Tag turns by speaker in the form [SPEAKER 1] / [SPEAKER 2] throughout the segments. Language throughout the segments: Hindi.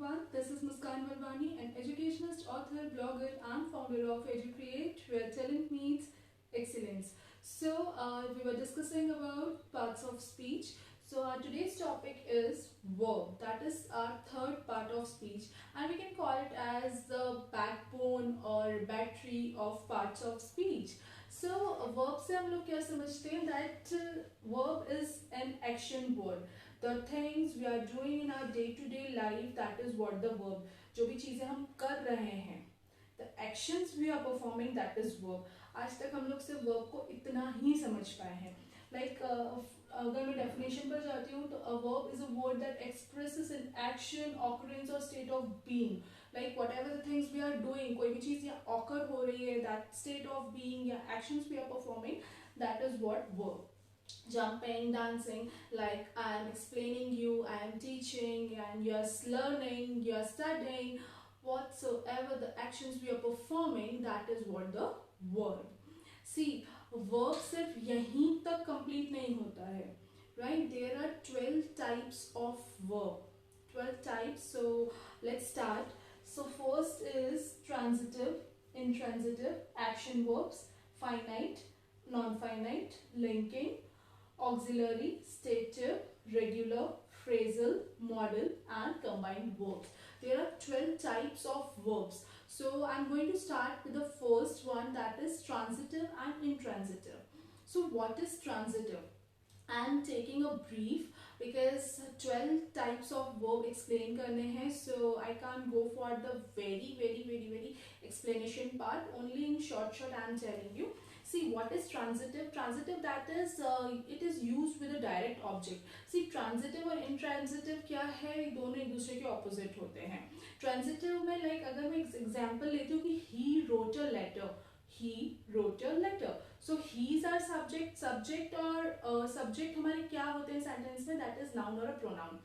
[SPEAKER 1] everyone. This is Muskan Valwani, an educationist, author, blogger, and founder of EduCreate, where talent meets excellence. We were discussing about parts of speech. Today's topic is verb. That is our third part of speech, and we can call it as the backbone or battery of parts of speech. Verb से हम लोग क्या समझते हैं that verb is an action word. The things we are doing in our day-to-day life, that is what the verb. जो भी चीजें हम कर रहे हैं, the actions we are performing, that is verb. आज तक हम लोग सिर्फ verb को इतना ही समझ पाए हैं. अगर मैं definition पर जाती हूँ तो a verb is a word that expresses an action, occurrence or state of being. Like whatever the things we are doing, कोई भी चीज या occur हो रही है, that state of being या actions we are performing, that is what verb. Jumping, dancing, like I am explaining you, I am teaching, and you are learning, you are studying, whatsoever the actions we are performing, that is what the verb. See, verb सिर्फ यहीं तक complete नहीं होता है, right? There are 12 types of verb. 12 types. So let's start. So first is transitive, intransitive, action verbs, finite, non-finite, linking, auxiliary, stative, regular, phrasal, modal, and combined verbs. There are 12 types of verbs. So I'm going to start with the first one, that is transitive and intransitive. So what is transitive? I'm taking a brief because 12 types of verb explain करने हैं, so I can't go for the very explanation part. Only in short I'm telling you. See, what is transitive? Transitive, that is it is used with a direct object. See, transitive और intransitive क्या है? दोनों एक दूसरे के opposite होते हैं. Transitive में like अगर मैं example लेती हूँ कि he wrote a letter. He wrote a letter. So he is our subject. Subject और subject हमारे क्या होते हैं sentence में? That is noun or a pronoun.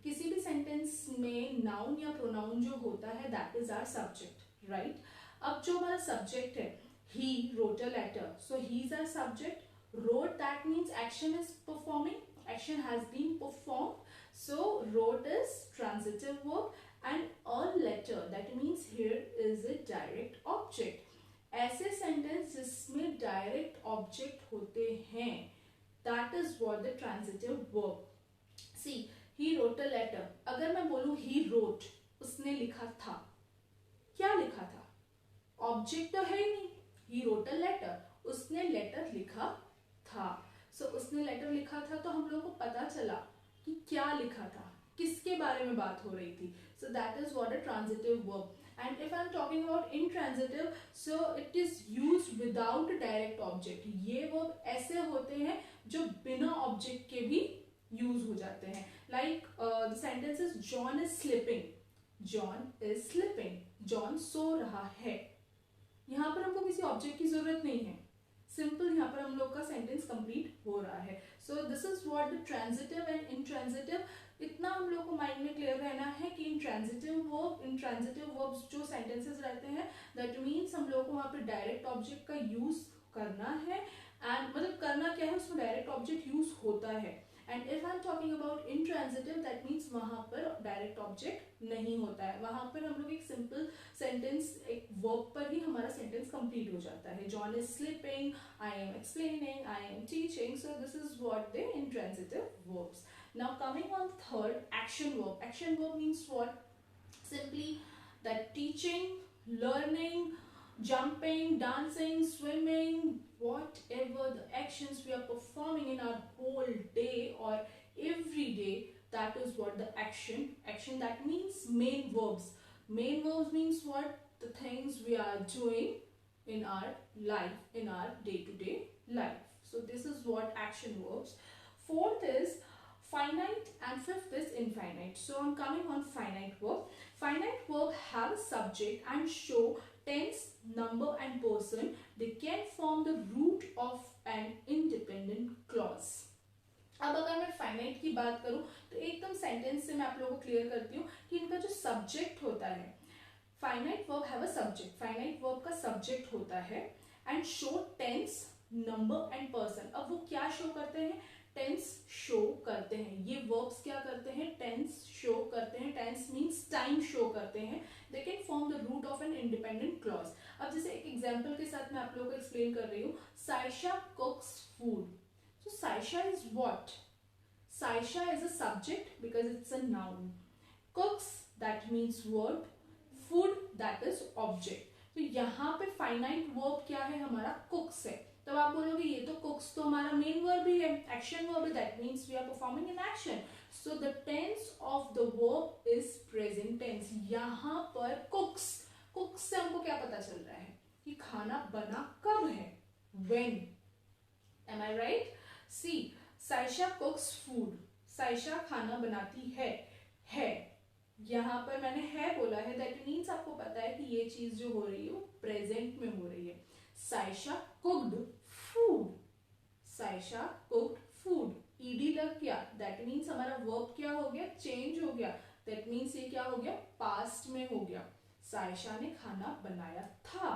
[SPEAKER 1] किसी भी sentence में noun या pronoun जो होता है, that is our subject, right? अब जो हमारा subject है, he wrote a letter. So he is our subject. Wrote, that means action is performing. Action has been performed. So wrote is transitive verb, and a letter, that means here is a direct object. ऐसे सेंटेंस जिसमें डायरेक्ट ऑब्जेक्ट होते हैं, that is what the transitive verb. See, he wrote a letter. अगर मैं बोलूं ही रोट, उसने लिखा था, क्या लिखा था? ऑब्जेक्ट तो है ही नहीं. ही रोट अ लेटर, उसने लेटर लिखा था. सो उसने लेटर लिखा था, तो हम लोग को पता चला कि क्या लिखा था, किसके बारे में बात हो रही थी. सो that is what a transitive verb. And if I'm talking about intransitive, so it is used without a direct object. ये verb ऐसे होते हैं जो बिना object के भी use हो जाते हैं. Like the sentence is John is sleeping. John is sleeping. John सो रहा है. यहाँ पर हमको किसी object की जरूरत नहीं है. सिंपल यहाँ पर हम लोग का सेंटेंस कंप्लीट हो रहा है. सो this is what the transitive and intransitive. इतना हम लोग को माइंड में क्लियर रहना है कि इंट्रांजिटिव वर्ब्स जो सेंटेंसेस रहते हैं, दैट मीन्स हम लोग को वहाँ पे डायरेक्ट ऑब्जेक्ट का यूज करना है. एंड मतलब करना क्या है, उसमें डायरेक्ट ऑब्जेक्ट यूज होता है. And if I am talking about intransitive, that means वहां पर डायरेक्ट ऑब्जेक्ट नहीं होता है. वहां पर हम लोग एक सिंपल सेंटेंस, एक वर्ब पर ही हमारा सेंटेंस कंप्लीट हो जाता है. John is sleeping, I am explaining, I am teaching. So this is what the intransitive verbs. Now coming on third, action verb. Action verb means what? Simply that teaching, learning, jumping, dancing, swimming, whatever the actions we are performing in our whole day or every day, that is what the action. Action, that means main verbs. Main verbs means what? The things we are doing in our life, in our day-to-day life. So this is what action verbs. Fourth is finite and fifth is infinite. So I'm coming on finite verb. Finite verb have a subject and show tense, number and person. They can form the root of an independent clause. अब अगर मैं फाइनाइट की बात करूं तो एकदम सेंटेंस से मैं आप लोगों को क्लियर करती हूँ कि इनका जो सब्जेक्ट होता है, finite verb have a subject. Finite verb का सब्जेक्ट होता है and show tense, number and person. अब वो क्या शो करते हैं? टेंस शो करते करते हैं, ये वर्ब्स क्या करते हैं, टेंस शो करते हैं, टेंस मीन्स टाइम शो करते हैं, they can form the root of an independent clause. अब जैसे एक एग्जांपल के साथ मैं आप लोगों को एक्सप्लेन कर रही हूँ, Saisha कुक्स food, so Saisha is what, Saisha is a subject because it's a noun, cooks that means verb, food that is object। तो यहाँ पे फाइनाइट वर्ब क्या है हमारा, cooks है। तब आप बोलोगे ये तो cooks तो हमारा मेन वर्ब ही है, एक्शन वर्ब है, that means we are performing an action, so the tense of the verb is present tense. यहाँ पर cooks, cooks से हमको क्या पता चल रहा है कि खाना बना कब है, when, am I right? See, Saisha cooks food, Saisha खाना बनाती है यहाँ पर मैंने है बोला है, दैट मीन्स आपको पता है कि ये चीज जो हो रही है वो प्रेजेंट में हो रही है। Saisha cooked food, Saisha cooked food, ED लग गया, दैट मीन्स हमारा वर्ब क्या हो गया, चेंज हो गया, दैट मीन्स ये क्या हो गया, पास्ट में हो गया, साइशा ने खाना बनाया था।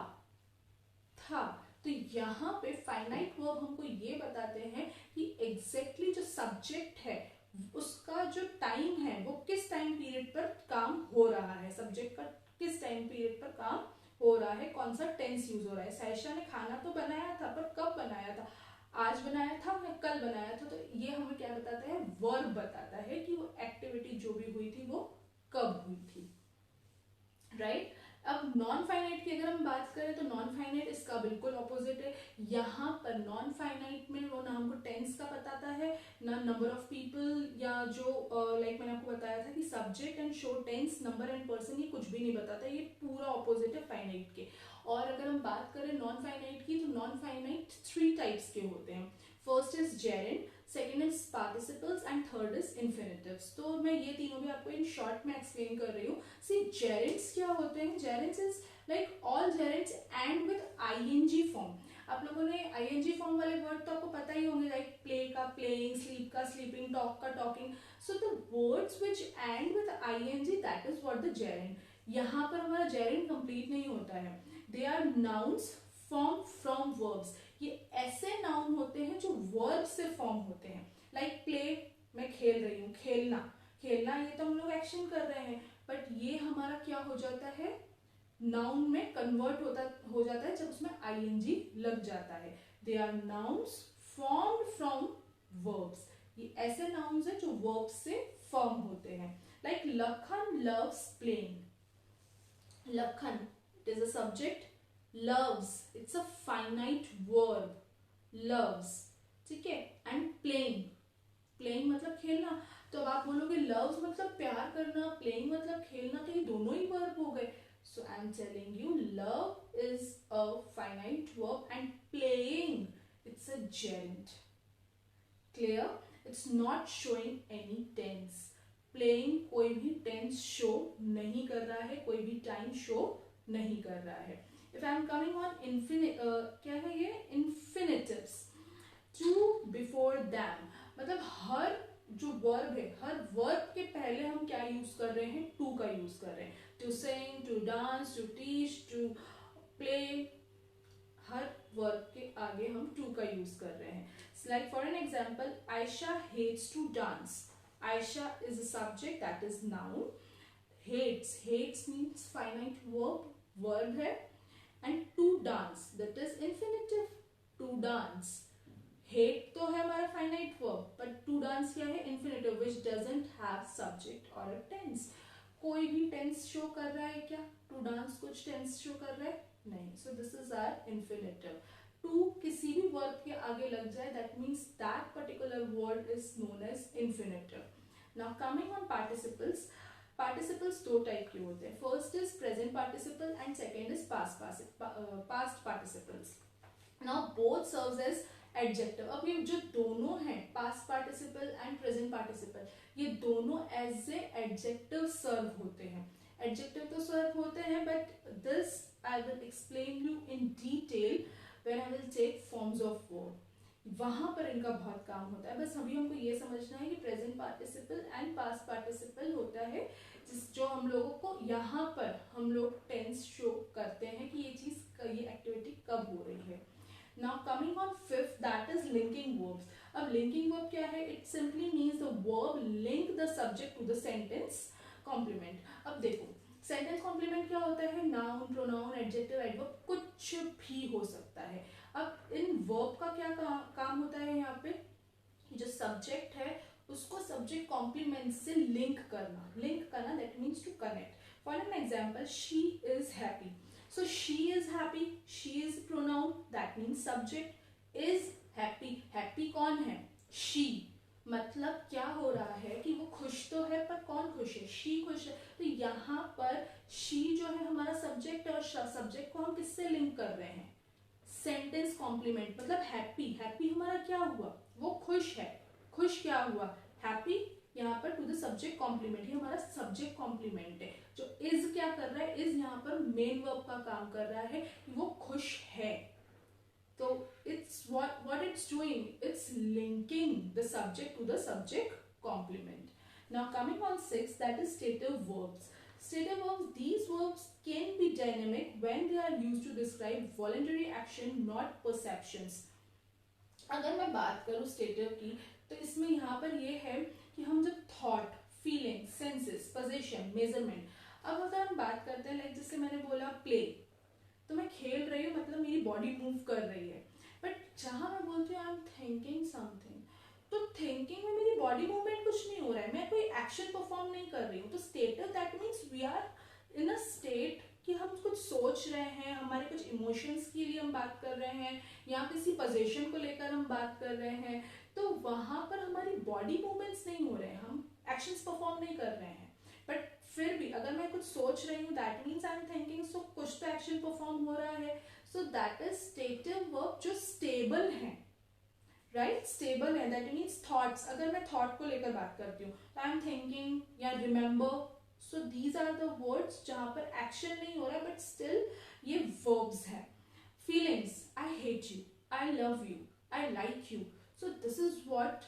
[SPEAKER 1] तो यहाँ पे फाइनाइट वर्ब हमको ये बताते हैं कि एग्जैक्टली जो सब्जेक्ट है उसका जो टाइम है वो किस टाइम पीरियड पर काम हो रहा है, सब्जेक्ट का किस टाइम पीरियड पर काम हो रहा है, कौन सा टेंस यूज हो रहा है। साइशा ने खाना तो बनाया था पर कब बनाया था, आज बनाया था या कल बनाया था, तो ये हमें क्या बताता है, वर्ब बताता है कि वो एक्टिविटी जो भी हुई थी वो कब हुई थी, राइट। अब नॉन फाइनाइट की अगर हम बात करें तो नॉन फाइनाइट इसका बिल्कुल ऑपोजिट है। यहाँ पर नॉन फाइनाइट में वो ना हमको टेंस का बताता है, ना नंबर ऑफ पीपल, या जो लाइक मैंने आपको बताया था कि subject and show, tense, number and person, ये कुछ भी नहीं बताता, ये पूरा ऑपोजिट है फाइनाइट के। और अगर हम बात करें नॉन फाइनाइट की, तो नॉन फाइनाइट 3 टाइप्स के होते हैं। First is gerund, second is participles and third is infinitives. तो मैं ये तीनों भी आपको इन शॉर्ट में एक्सप्लेन कर रही हूँ। सी जेरेंड्स क्या होते हैं, gerunds is like all gerunds end with ING form. आप लोगों ने आईएनजी फॉर्म वाले वर्ड तो आपको पता ही होंगे, लाइक प्ले का प्लेइंग, स्लीप का स्लीपिंग, टॉक का talking. So the words which end with ING, that is what the gerund. यहाँ पर हमारा जेरेंड कंप्लीट नहीं होता है, they are nouns form from verbs. ये ऐसे नाउन होते हैं जो वर्ब से फॉर्म होते हैं, लाइक प्ले, मैं खेल रही हूँ, खेलना, खेलना ये तो हम लोग एक्शन कर रहे हैं, बट ये हमारा क्या हो जाता है, नाउन में कन्वर्ट हो जाता है जब उसमें आईएनजी लग जाता है। They are nouns formed from verbs, ये ऐसे नाउन्स हैं जो वर्ब्स से फॉर्म होते हैं। Like Lakhan loves playing, Lakhan it is a subject, loves it's a finite verb, loves, ठीक है, and playing, playing मतलब खेलना। तो अब आप बोलोगे loves मतलब प्यार करना, playing मतलब खेलना, तो ये दोनों ही verb हो गए। So I'm telling you love is a finite verb and playing it's a gerund, clear? It's not showing any tense, playing कोई भी tense show नहीं कर रहा है, कोई भी time show नहीं कर रहा है। If I am coming on क्या है ये, infinitives, to, before them, मतलब हर जो वर्ब है, हर वर्ब के पहले हम क्या यूज कर रहे हैं, टू का यूज कर रहे हैं। To sing, to dance, to teach, to play, हर वर्ब के आगे हम टू का यूज कर रहे हैं। Like for an example, Ayesha hates to dance, Ayesha is a subject, that is noun, hates, hates means finite verb है, and to dance that is infinitive, to dance, hate तो है हमारा finite verb, but to dance क्या है, infinitive which doesn't have subject or a tense। कोई भी tense show कर रहा है क्या, to dance कुछ tense show कर रहा है, नहीं। so this is our infinitive। to किसी भी verb के आगे लग जाए, that means that particular word is known as infinitive। now coming on participles, participles दो टाइप के होते हैं, first is present participle and second is past participles. Now both serves as adjective. अब ये जो दोनों हैं, past participle and present participle, ये दोनों एज ए एडजेक्टिव सर्व होते हैं। एडजेक्टिव तो सर्व होते हैं, but this I will explain you in detail when I will take forms of verb, वहां पर इनका बहुत काम होता है। बस अभी हमको ये समझना है कि present participle and past participle होता है, जो हम लोगों को यहाँ पर हम लोग टेंस शो करते हैं कि ये चीज, ये एक्टिविटी कब हो रही है। Now coming on fifth, that is linking verbs. अब लिंकिंग वर्ब क्या है, it simply means the verb link the subject to the sentence complement. अब देखो सेंटेंस कॉम्प्लीमेंट क्या होता है, नाउन, प्रोनाउन, एडजेक्टिव, एडवर्ब, कुछ भी हो सकता है. अब इन वर्ब का क्या काम होता है यहाँ पे, जो सब्जेक्ट है उसको सब्जेक्ट कॉम्प्लीमेंट से लिंक करना that means to connect. For an example, she is happy. So she is happy, she is pronoun, that means subject is happy. Happy कौन है, शी. मतलब क्या हो रहा है कि वो खुश तो है, पर कौन खुश है, शी खुश है. तो यहाँ पर शी जो है हमारा सब्जेक्ट है, और सब्जेक्ट को हम किससे लिंक कर रहे हैं, सेंटेंस कॉम्प्लीमेंट. मतलब हैप्पी, हैप्पी हमारा क्या हुआ, वो खुश है. खुश क्या हुआ, हैप्पी. यहाँ पर टू द सब्जेक्ट कॉम्प्लीमेंट, ये हमारा सब्जेक्ट कॉम्प्लीमेंट है. जो इज क्या कर रहा है, इज यहाँ पर मेन वर्ब का काम कर रहा है कि वो खुश है. So it's what it's doing, it's linking the subject to the subject complement. Now coming on 6, that is stative verbs. Stative verbs, these verbs can be dynamic when they are used to describe voluntary action, not perceptions. अगर मैं बात करूँ stative की, तो इसमें यहाँ पर ये है कि हम जब thought, feeling, senses, possession, measurement, अब अगर हम बात करते हैं लाइक जैसे मैंने बोला play, तो मैं खेल रही हूँ मतलब मेरी बॉडी मूव कर रही है. बट जहां मैं बोलती हूँ आई एम थिंकिंग समथिंग, तो थिंकिंग में मेरी बॉडी मूवमेंट कुछ नहीं हो रहा है, मैं कोई एक्शन परफॉर्म नहीं कर रही हूँ. तो stative that means we are in a state कि हम कुछ सोच रहे हैं, हमारे कुछ इमोशंस के लिए हम बात कर रहे हैं, या किसी पोजीशन को लेकर हम बात कर रहे हैं. तो वहां पर हमारी बॉडी मूवमेंट्स नहीं हो रहे हैं, हम एक्शंस परफॉर्म नहीं कर रहे हैं. बट फिर भी अगर मैं कुछ सोच रही हूँ that means I am thinking, so कुछ तो एक्शन परफॉर्म हो रहा है. So that is stative verb जो स्टेबल है, राइट, स्टेबल है. दैट मीन्स थॉट्स, अगर मैं थॉट को लेकर बात करती हूँ तो आई एम थिंकिंग या remember. So these are the words जहां पर एक्शन नहीं हो रहा है बट स्टिल ये वर्ब्स है. Feelings, I hate you, I love you, I like you. So this is what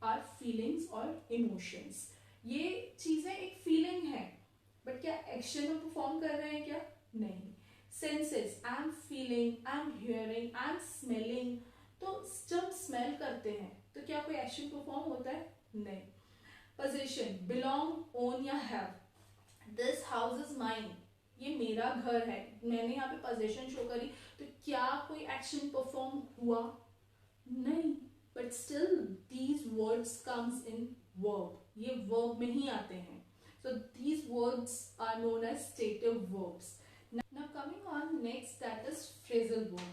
[SPEAKER 1] are feelings और इमोशंस. ये चीजें एक फीलिंग है, बट क्या एक्शन में परफॉर्म कर रहे हैं क्या, नहीं. Senses, I am feeling, I am hearing, I am smelling. तो जब स्मेल करते हैं तो क्या कोई एक्शन परफॉर्म होता है, नहीं. पोजीशन, बिलोंग, ओन या have. This house is mine, ये मेरा घर है, मैंने यहाँ पे पोजीशन शो करी, तो क्या कोई एक्शन परफॉर्म हुआ, नहीं. But still these words comes in verb, ये वर्ब में ही आते हैं. So these words are known as stative verbs. Now coming on next, that is phrasal verb.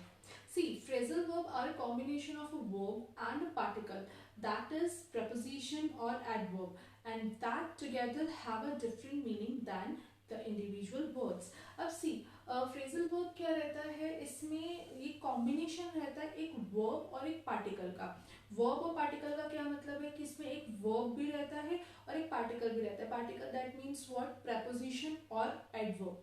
[SPEAKER 1] See, phrasal verb are a combination of a verb and a particle, that is preposition or adverb, and that together have a different meaning than the individual words. अब see, phrasal verb क्या रहता है, इसमें ये combination रहता है एक verb और एक particle का. वर्ब और पार्टिकल का क्या मतलब है कि इसमें एक वर्ब भी रहता है और एक पार्टिकल भी रहता है. Particle that means what, preposition और एडवर्ब.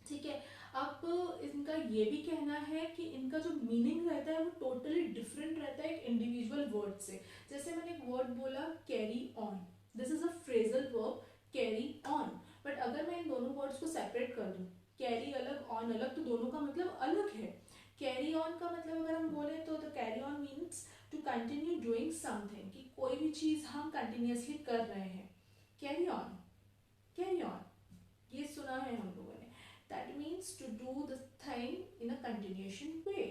[SPEAKER 1] ठीक है. अब इनका ये भी कहना है कि इनका जो मीनिंग रहता है वो टोटली डिफरेंट रहता है एक इंडिविजुअल वर्ड से. जैसे मैंने एक वर्ड बोला carry on, this is a phrasal verb, carry on. But अगर मैं इन दोनों वर्ड्स को सेपरेट कर दूं, कैरी अलग, ऑन अलग, तो दोनों का मतलब अलग है. कैरी ऑन का मतलब अगर हम बोले तो carry on means to continue doing something, कि कोई भी चीज हम कंटिन्यूअसली कर रहे हैं. कैरी ऑन, कैरी ऑन, ये सुना है हम लोगों ने. That means to do the thing in a continuation way.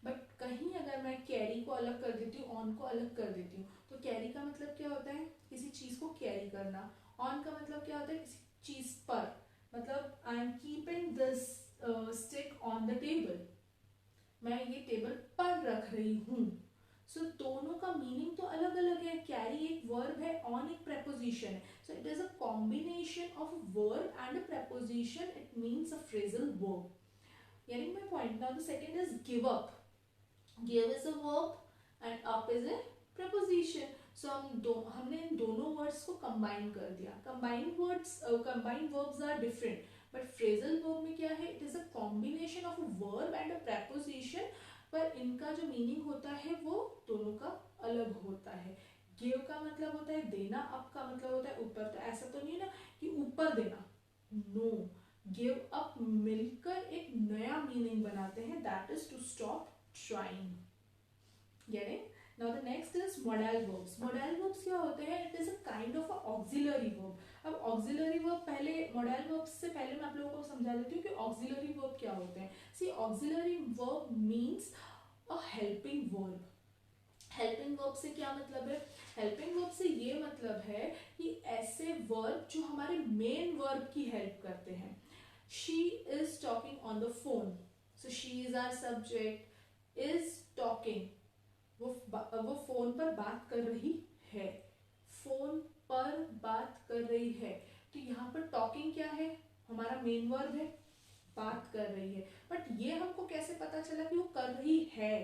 [SPEAKER 1] But कहीं अगर मैं कैरी को अलग कर देती हूँ, ऑन को अलग कर देती हूँ, तो कैरी का मतलब क्या होता है, किसी चीज को कैरी करना. ऑन का मतलब क्या होता है, किसी चीज पर, मतलब I am keeping this stick on the table, मैं ये टेबल पर रख रही हूँ. सो दोनों का मीनिंग तो अलग अलग है. कैरी एक वर्ब है, ऑन एक प्रेपोजिशन है. So it is a combination of verb and a preposition, it means a phrasal verb. Getting my point? Now the second is give up. Give is a verb and up is a preposition. So हमने इन दोनों वर्ड्स को कंबाइन कर दिया. Combined verbs are different, but phrasal verb में क्या है, it is a combination of a verb and a preposition, पर इनका जो मीनिंग होता है वो दोनों का अलग होता है. गिव का मतलब होता है देना, अप का मतलब होता है ऊपर. तो ऐसा तो नहीं ना कि ऊपर देना, नो. गिव अप मिलकर एक नया मीनिंग बनाते हैं, that is to stop trying. Getting? Now the next is modal verbs. Modal verbs क्या होते हैं, it is a kind of auxiliary verb. अब ऑक्सिलरी वर्ब पहले मॉडल वर्ब से पहले मैं आप लोगों को समझा देती हूँ कि ऑक्सिलरी वर्ब क्या होते हैं। See auxiliary verb means a helping verb. Helping verb से क्या मतलब है? हेल्पिंग वर्ब से ये मतलब है कि ऐसे वर्ब जो हमारे मेन वर्ब की हेल्प करते हैं। She is talking on the phone, so she is our subject, is talking, वो फोन पर बात कर रही है, फोन पर बात कर रही है। तो यहाँ पर टॉकिंग क्या है? हमारा मेन वर्ब है, बात कर रही है। बट ये हमको कैसे पता चला कि वो कर रही है?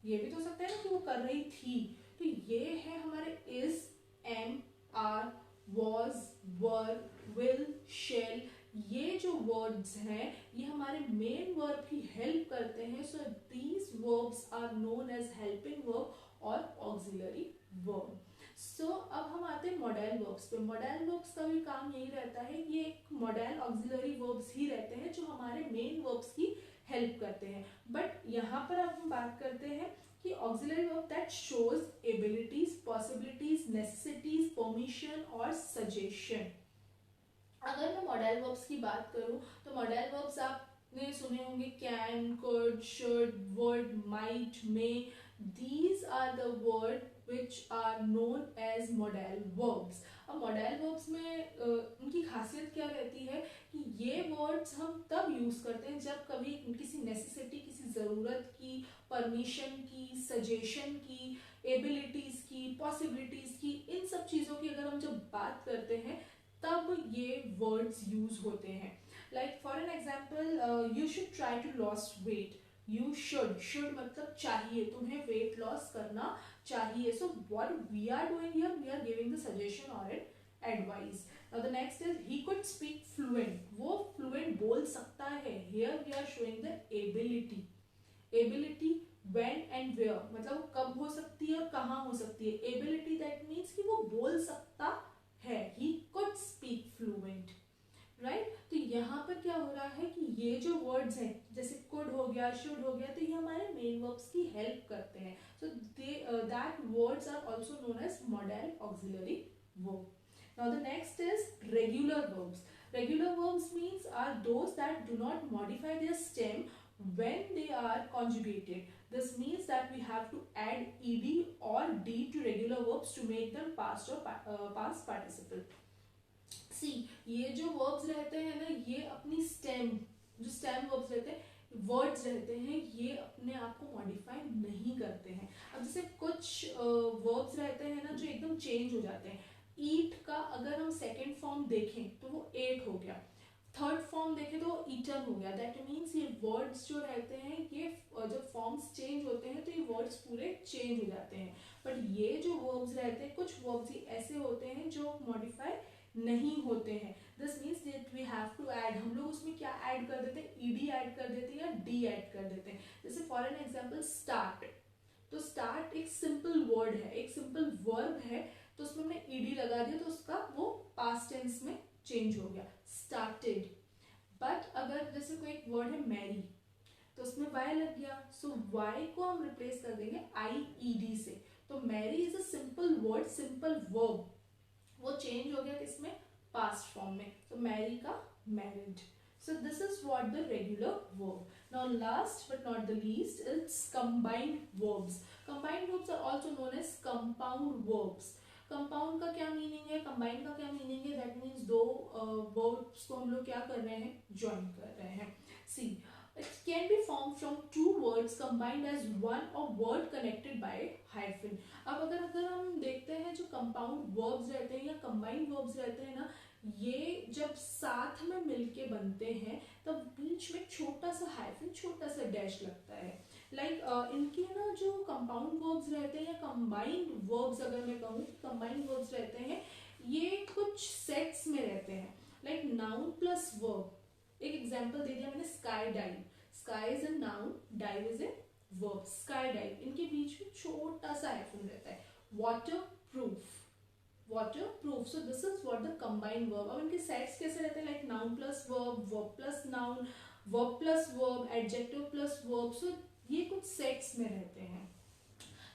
[SPEAKER 1] ये भी तो हो सकता है ना कि वो कर रही थी। तो ये है हमारे is, am, are, was, were, will, shall. ये जो वर्ड्स हैं ये हमारे मेन वर्ब की हेल्प करते हैं। So these verbs are known as helping verb और ऑक्सिलरी वर्ब। सो अब हम आते हैं मॉडल वर्ब्स पे। मॉडल वर्ब्स का भी काम यही रहता है, ये एक मॉडल ऑक्सिलरी वर्ब्स ही रहते हैं जो हमारे मेन वर्ब्स की हेल्प करते हैं। बट यहाँ पर अब हम बात करते हैं कि auxiliary verb that shows abilities, possibilities, necessities, permission और सजेशन। अगर मैं मॉडल वर्ब्स की बात करूं तो मॉडल वर्ब्स आपने सुने होंगे can, could, should, would, might, may. These are the word which are known as modal verbs। अब मॉडल वर्ब्स में उनकी खासियत क्या रहती है कि ये वर्ड्स हम तब यूज करते हैं जब कभी किसी नेसेसिटी, किसी ज़रूरत की, परमिशन की, सजेशन की, एबिलिटीज की, पॉसिबिलिटीज की, इन सब चीज़ों की अगर हम जब बात करते हैं तब ये वर्ड्स यूज होते हैं। Like for an example, you should try to loss weight. You should, should मतलब चाहिए, तुम्हें वेट लॉस करना चाहिए। So what we are doing here, we are giving the suggestion और an advice. Now the next is he could speak fluent. वो फ्लुएंट बोल सकता है। Here we are showing the ability. Ability when and where, मतलब वो कब हो सकती है और कहाँ हो सकती है। एबिलिटी दैट मीन्स कि वो बोल सकता है। ही कुड स्पीक फ्लुएंट, राइट। तो यहाँ पर क्या हो रहा है कि ये जो वर्ड्स हैं जैसे कुड हो गया, शुड हो गया, तो ये हमारे मेन वर्ब्स की हेल्प करते हैं। So that words are also known as modal auxiliary verb. Now the next is regular verbs. Regular verbs means are those that do not modify their stem when they are conjugated. This means that we have to add ed or d to regular verbs to make them past or past participle. See, ये जो verbs रहते हैं ना, ये अपनी stem, जो stem verbs रहते हैं, वर्ड्स रहते हैं, ये अपने आप को मॉडिफाई नहीं करते हैं। अब जैसे कुछ वर्ब्स रहते हैं ना जो एकदम चेंज हो जाते हैं। ईट का अगर हम सेकेंड फॉर्म देखें तो वो एट हो गया, थर्ड फॉर्म देखें तो ईटन हो गया। दैट मीन्स ये वर्ड्स जो रहते हैं ये जब फॉर्म्स चेंज होते हैं तो ये वर्ड्स पूरे चेंज हो जाते हैं। बट ये जो वर्ब्स रहते हैं, कुछ वर्ब्स ही ऐसे होते हैं जो मॉडिफाई नहीं होते हैं। This means that we have to add, हम लोग उसमें क्या ऐड कर देते हैं, ईडी ऐड कर देते हैं या डी ऐड कर देते हैं। जैसे फॉर एन एग्जाम्पल स्टार्ट, तो स्टार्ट एक सिंपल वर्ड है, एक सिंपल वर्ब है, तो उसमें हमने ईडी लगा दिया तो उसका वो पास्ट टेंस में चेंज हो गया, स्टार्टेड। बट अगर जैसे कोई एक वर्ड है मैरी, तो उसमें वाई लग गया, सो वाई को हम रिप्लेस कर देंगे आई ई डी से। तो marry is a simple word, simple verb, वो चेंज हो गया किसमें, पास्ट फॉर्म में। तो मैरी का married. So this is what the regular verb. Now last but not the least, it's combined verbs. Combined verbs are also known as compound verbs. Compound का क्या मीनिंग है, कंबाइन का क्या मीनिंग है? दैट मीन्स दो वर्ड्स को हम लोग क्या कर रहे हैं, ज्वाइन कर रहे हैं। See, it can be form from two words combined as one और वर्ड कनेक्टेड बाय हाइफन। अब अगर हम देखते हैं जो कंपाउंड वर्ब्स रहते हैं या कंबाइंड वर्ब्स रहते हैं ना, ये जब साथ में मिलके बनते हैं तब बीच में छोटा सा हाइफन, छोटा सा डैश लगता है। लाइक इनके ना जो कंपाउंड वर्ब्स रहते हैं या कंबाइंड वर्ब्स, अगर मैं कहूँ कंबाइंड वर्ब्स रहते हैं, ये कुछ सेट्स में रहते हैं। लाइक नाउन प्लस वर्ब, एक एग्जांपल दे दिया मैंने, sky dive. Sky is a noun, dive is a verb. Sky dive, इनके बीच में छोटा सा हाइफन रहता है। Water proof, water proof. So this is what the combined verb. अब इनके सेट्स कैसे रहते हैं, like noun plus verb, verb plus noun, verb plus verb, adjective plus verb. So ये कुछ सेट्स में रहते हैं।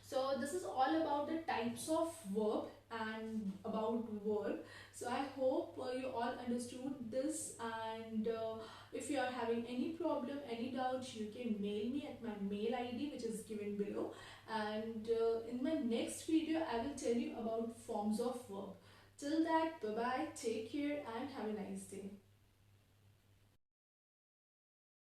[SPEAKER 1] So this is all about the types of verb and about work. So I hope you all understood this, and if you are having any problem, any doubt, you can mail me at my mail ID which is given below. And in my next video I will tell you about forms of work. Till that, bye bye, take care and have a nice day.